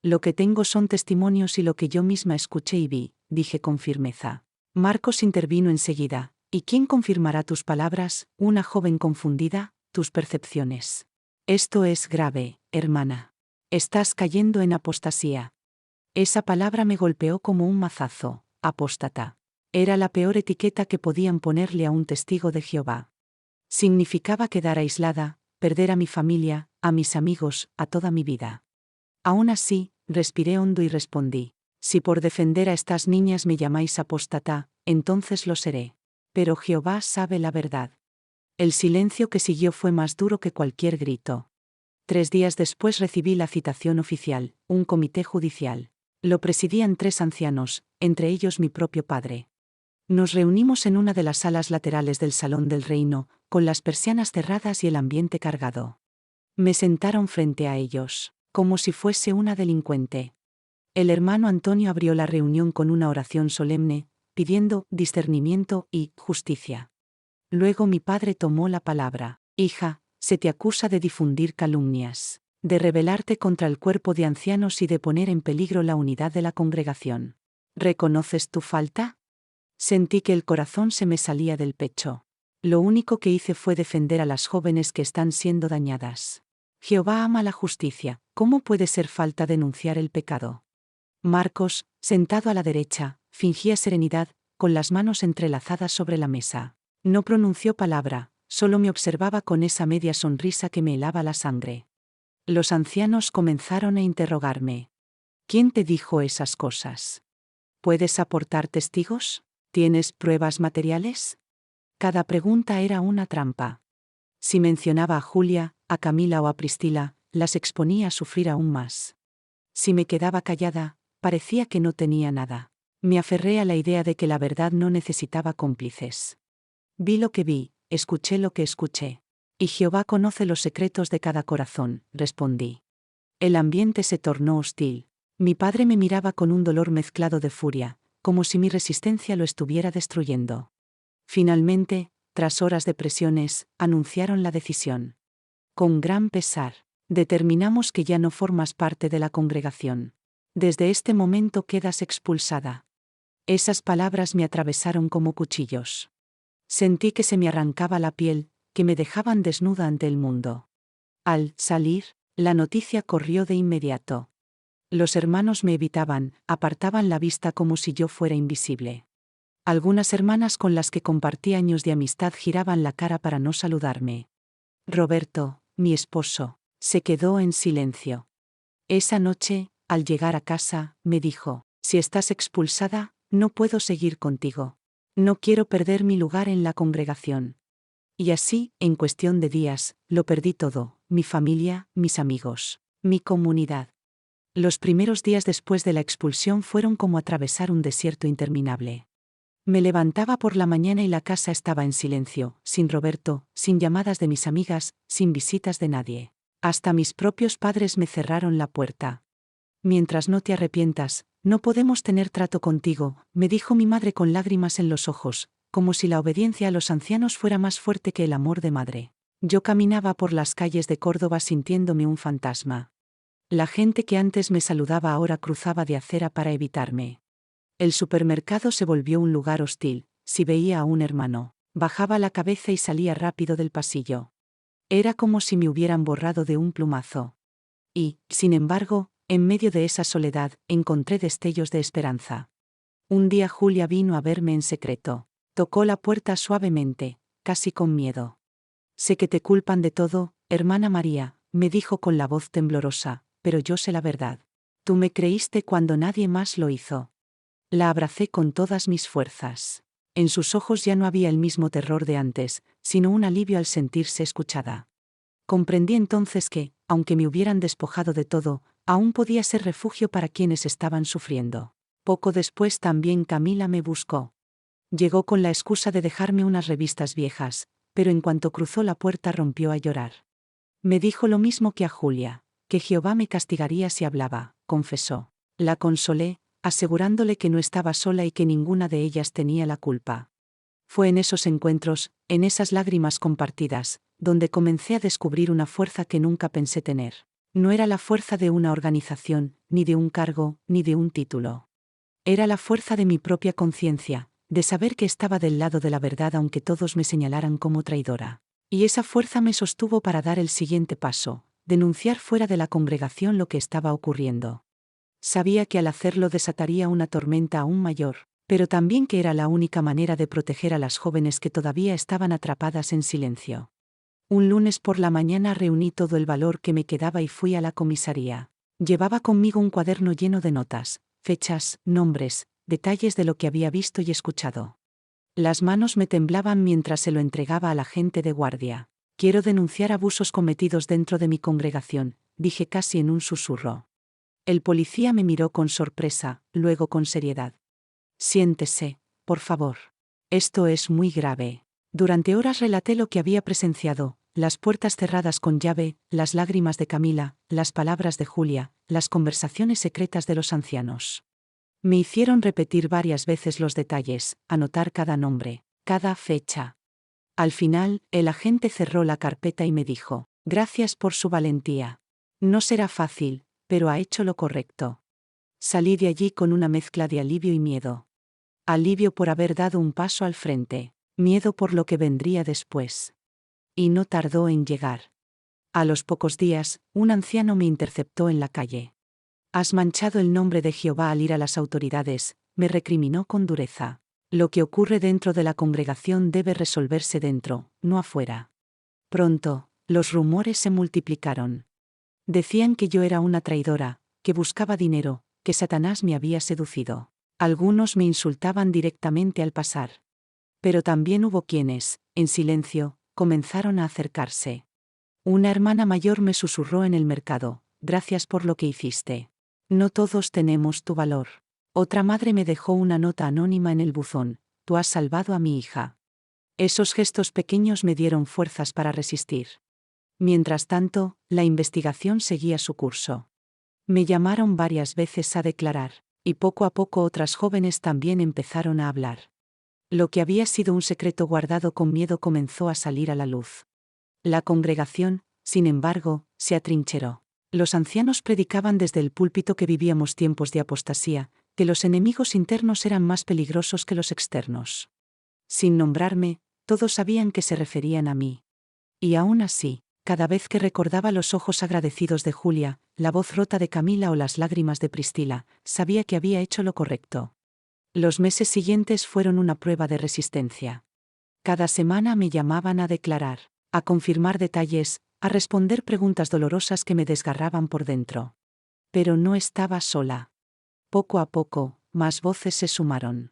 Lo que tengo son testimonios y lo que yo misma escuché y vi, dije con firmeza. Marcos intervino enseguida. ¿Y quién confirmará tus palabras, una joven confundida, tus percepciones? Esto es grave, hermana. Estás cayendo en apostasía. Esa palabra me golpeó como un mazazo, apóstata. Era la peor etiqueta que podían ponerle a un testigo de Jehová. Significaba quedar aislada, perder a mi familia, a mis amigos, a toda mi vida. Aún así, respiré hondo y respondí: si por defender a estas niñas me llamáis apóstata, entonces lo seré. Pero Jehová sabe la verdad. El silencio que siguió fue más duro que cualquier grito. 3 días después recibí la citación oficial, un comité judicial. Lo presidían 3 ancianos, entre ellos mi propio padre. Nos reunimos en una de las salas laterales del Salón del Reino, con las persianas cerradas y el ambiente cargado. Me sentaron frente a ellos, como si fuese una delincuente. El hermano Antonio abrió la reunión con una oración solemne, pidiendo discernimiento y justicia. Luego mi padre tomó la palabra. Hija, se te acusa de difundir calumnias, de rebelarte contra el cuerpo de ancianos y de poner en peligro la unidad de la congregación. ¿Reconoces tu falta? Sentí que el corazón se me salía del pecho. Lo único que hice fue defender a las jóvenes que están siendo dañadas. Jehová ama la justicia, ¿cómo puede ser falta denunciar el pecado? Marcos, sentado a la derecha, fingía serenidad, con las manos entrelazadas sobre la mesa. No pronunció palabra, solo me observaba con esa media sonrisa que me helaba la sangre. Los ancianos comenzaron a interrogarme. ¿Quién te dijo esas cosas? ¿Puedes aportar testigos? ¿Tienes pruebas materiales? Cada pregunta era una trampa. Si mencionaba a Julia, a Camila o a Priscila, las exponía a sufrir aún más. Si me quedaba callada, parecía que no tenía nada. Me aferré a la idea de que la verdad no necesitaba cómplices. Vi lo que vi, escuché lo que escuché. Y Jehová conoce los secretos de cada corazón, respondí. El ambiente se tornó hostil. Mi padre me miraba con un dolor mezclado de furia, como si mi resistencia lo estuviera destruyendo. Finalmente, tras horas de presiones, anunciaron la decisión. Con gran pesar, determinamos que ya no formas parte de la congregación. Desde este momento quedas expulsada. Esas palabras me atravesaron como cuchillos. Sentí que se me arrancaba la piel, que me dejaban desnuda ante el mundo. Al salir, la noticia corrió de inmediato. Los hermanos me evitaban, apartaban la vista como si yo fuera invisible. Algunas hermanas con las que compartí años de amistad giraban la cara para no saludarme. Roberto, mi esposo, se quedó en silencio. Esa noche, al llegar a casa, me dijo: si estás expulsada, no puedo seguir contigo. No quiero perder mi lugar en la congregación. Y así, en cuestión de días, lo perdí todo: mi familia, mis amigos, mi comunidad. Los primeros días después de la expulsión fueron como atravesar un desierto interminable. Me levantaba por la mañana y la casa estaba en silencio, sin Roberto, sin llamadas de mis amigas, sin visitas de nadie. Hasta mis propios padres me cerraron la puerta. Mientras no te arrepientas, no podemos tener trato contigo, me dijo mi madre con lágrimas en los ojos, como si la obediencia a los ancianos fuera más fuerte que el amor de madre. Yo caminaba por las calles de Córdoba sintiéndome un fantasma. La gente que antes me saludaba ahora cruzaba de acera para evitarme. El supermercado se volvió un lugar hostil. Si veía a un hermano, bajaba la cabeza y salía rápido del pasillo. Era como si me hubieran borrado de un plumazo. Y, sin embargo, en medio de esa soledad, encontré destellos de esperanza. Un día Julia vino a verme en secreto. Tocó la puerta suavemente, casi con miedo. Sé que te culpan de todo, hermana María, me dijo con la voz temblorosa, pero yo sé la verdad. Tú me creíste cuando nadie más lo hizo. La abracé con todas mis fuerzas. En sus ojos ya no había el mismo terror de antes, sino un alivio al sentirse escuchada. Comprendí entonces que, aunque me hubieran despojado de todo, aún podía ser refugio para quienes estaban sufriendo. Poco después también Camila me buscó. Llegó con la excusa de dejarme unas revistas viejas, pero en cuanto cruzó la puerta rompió a llorar. Me dijo lo mismo que a Julia, que Jehová me castigaría si hablaba, confesó. La consolé, asegurándole que no estaba sola y que ninguna de ellas tenía la culpa. Fue en esos encuentros, en esas lágrimas compartidas, donde comencé a descubrir una fuerza que nunca pensé tener. No era la fuerza de una organización, ni de un cargo, ni de un título. Era la fuerza de mi propia conciencia, de saber que estaba del lado de la verdad aunque todos me señalaran como traidora. Y esa fuerza me sostuvo para dar el siguiente paso: denunciar fuera de la congregación lo que estaba ocurriendo. Sabía que al hacerlo desataría una tormenta aún mayor, pero también que era la única manera de proteger a las jóvenes que todavía estaban atrapadas en silencio. Un lunes por la mañana reuní todo el valor que me quedaba y fui a la comisaría. Llevaba conmigo un cuaderno lleno de notas, fechas, nombres, detalles de lo que había visto y escuchado. Las manos me temblaban mientras se lo entregaba al agente de guardia. Quiero denunciar abusos cometidos dentro de mi congregación, dije casi en un susurro. El policía me miró con sorpresa, luego con seriedad. Siéntese, por favor. Esto es muy grave. Durante horas relaté lo que había presenciado: las puertas cerradas con llave, las lágrimas de Camila, las palabras de Julia, las conversaciones secretas de los ancianos. Me hicieron repetir varias veces los detalles, anotar cada nombre, cada fecha. Al final, el agente cerró la carpeta y me dijo: gracias por su valentía. No será fácil, pero ha hecho lo correcto. Salí de allí con una mezcla de alivio y miedo. Alivio por haber dado un paso al frente, miedo por lo que vendría después. Y no tardó en llegar. A los pocos días, un anciano me interceptó en la calle. Has manchado el nombre de Jehová al ir a las autoridades, me recriminó con dureza. Lo que ocurre dentro de la congregación debe resolverse dentro, no afuera. Pronto, los rumores se multiplicaron. Decían que yo era una traidora, que buscaba dinero, que Satanás me había seducido. Algunos me insultaban directamente al pasar. Pero también hubo quienes, en silencio, comenzaron a acercarse. Una hermana mayor me susurró en el mercado: gracias por lo que hiciste. No todos tenemos tu valor. Otra madre me dejó una nota anónima en el buzón: tú has salvado a mi hija. Esos gestos pequeños me dieron fuerzas para resistir. Mientras tanto, la investigación seguía su curso. Me llamaron varias veces a declarar, y poco a poco otras jóvenes también empezaron a hablar. Lo que había sido un secreto guardado con miedo comenzó a salir a la luz. La congregación, sin embargo, se atrincheró. Los ancianos predicaban desde el púlpito que vivíamos tiempos de apostasía, que los enemigos internos eran más peligrosos que los externos. Sin nombrarme, todos sabían que se referían a mí. Y aún así, cada vez que recordaba los ojos agradecidos de Julia, la voz rota de Camila o las lágrimas de Priscila, sabía que había hecho lo correcto. Los meses siguientes fueron una prueba de resistencia. Cada semana me llamaban a declarar, a confirmar detalles, a responder preguntas dolorosas que me desgarraban por dentro. Pero no estaba sola. Poco a poco, más voces se sumaron.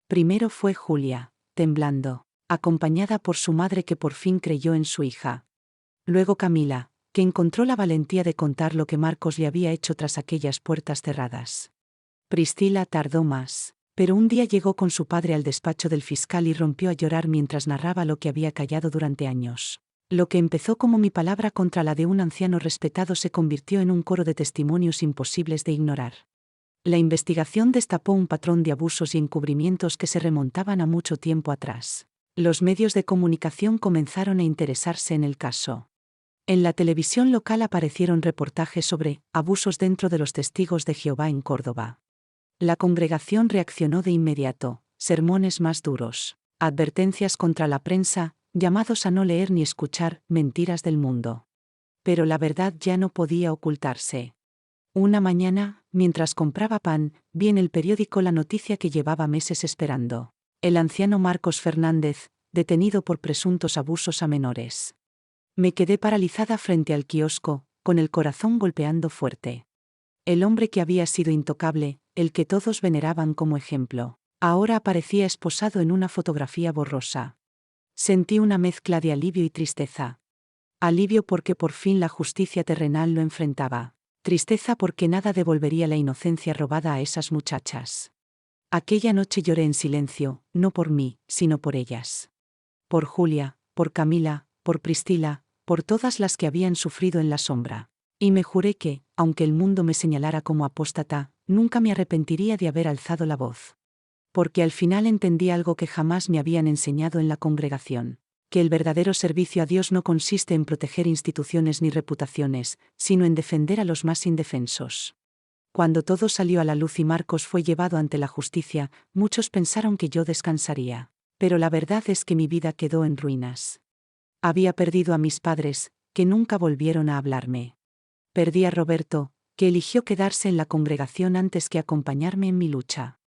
Primero fue Julia, temblando, acompañada por su madre que por fin creyó en su hija. Luego Camila, que encontró la valentía de contar lo que Marcos le había hecho tras aquellas puertas cerradas. Priscila tardó más, pero un día llegó con su padre al despacho del fiscal y rompió a llorar mientras narraba lo que había callado durante años. Lo que empezó como mi palabra contra la de un anciano respetado se convirtió en un coro de testimonios imposibles de ignorar. La investigación destapó un patrón de abusos y encubrimientos que se remontaban a mucho tiempo atrás. Los medios de comunicación comenzaron a interesarse en el caso. En la televisión local aparecieron reportajes sobre abusos dentro de los Testigos de Jehová en Córdoba. La congregación reaccionó de inmediato, sermones más duros, advertencias contra la prensa, llamados a no leer ni escuchar mentiras del mundo. Pero la verdad ya no podía ocultarse. Una mañana, mientras compraba pan, vi en el periódico la noticia que llevaba meses esperando. El anciano Marcos Fernández, detenido por presuntos abusos a menores. Me quedé paralizada frente al kiosco, con el corazón golpeando fuerte. El hombre que había sido intocable, el que todos veneraban como ejemplo, ahora aparecía esposado en una fotografía borrosa. Sentí una mezcla de alivio y tristeza. Alivio porque por fin la justicia terrenal lo enfrentaba. Tristeza porque nada devolvería la inocencia robada a esas muchachas. Aquella noche lloré en silencio, no por mí, sino por ellas. Por Julia, por Camila, por Priscila, por todas las que habían sufrido en la sombra. Y me juré que, aunque el mundo me señalara como apóstata, nunca me arrepentiría de haber alzado la voz. Porque al final entendí algo que jamás me habían enseñado en la congregación. Que el verdadero servicio a Dios no consiste en proteger instituciones ni reputaciones, sino en defender a los más indefensos. Cuando todo salió a la luz y Marcos fue llevado ante la justicia, muchos pensaron que yo descansaría. Pero la verdad es que mi vida quedó en ruinas. Había perdido a mis padres, que nunca volvieron a hablarme. Perdí a Roberto, que eligió quedarse en la congregación antes que acompañarme en mi lucha.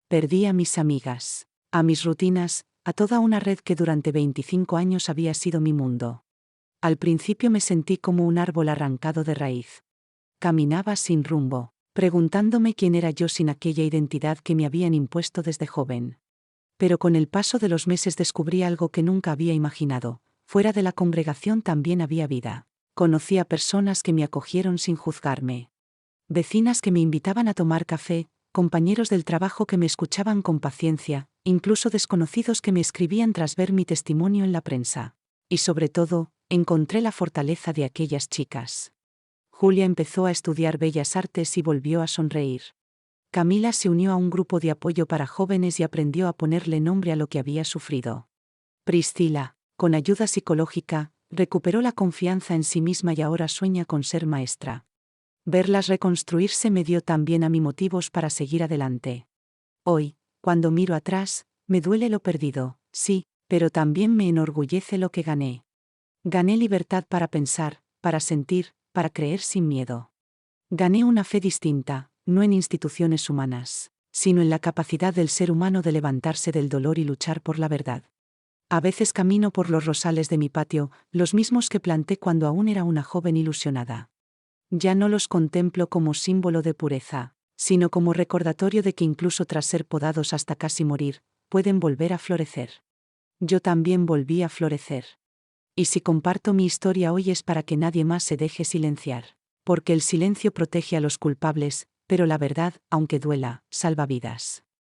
Perdí a mis amigas, a mis rutinas, a toda una red que durante 25 años había sido mi mundo. Al principio me sentí como un árbol arrancado de raíz. Caminaba sin rumbo, preguntándome quién era yo sin aquella identidad que me habían impuesto desde joven. Pero con el paso de los meses descubrí algo que nunca había imaginado: fuera de la congregación también había vida. Conocí a personas que me acogieron sin juzgarme. Vecinas que me invitaban a tomar café, compañeros del trabajo que me escuchaban con paciencia, incluso desconocidos que me escribían tras ver mi testimonio en la prensa. Y sobre todo, encontré la fortaleza de aquellas chicas. Julia empezó a estudiar Bellas Artes y volvió a sonreír. Camila se unió a un grupo de apoyo para jóvenes y aprendió a ponerle nombre a lo que había sufrido. Priscila, con ayuda psicológica, recuperó la confianza en sí misma y ahora sueña con ser maestra. Verlas reconstruirse me dio también a mí motivos para seguir adelante. Hoy, cuando miro atrás, me duele lo perdido, sí, pero también me enorgullece lo que gané. Gané libertad para pensar, para sentir, para creer sin miedo. Gané una fe distinta, no en instituciones humanas, sino en la capacidad del ser humano de levantarse del dolor y luchar por la verdad. A veces camino por los rosales de mi patio, los mismos que planté cuando aún era una joven ilusionada. Ya no los contemplo como símbolo de pureza, sino como recordatorio de que incluso tras ser podados hasta casi morir, pueden volver a florecer. Yo también volví a florecer. Y si comparto mi historia hoy es para que nadie más se deje silenciar. Porque el silencio protege a los culpables, pero la verdad, aunque duela, salva vidas.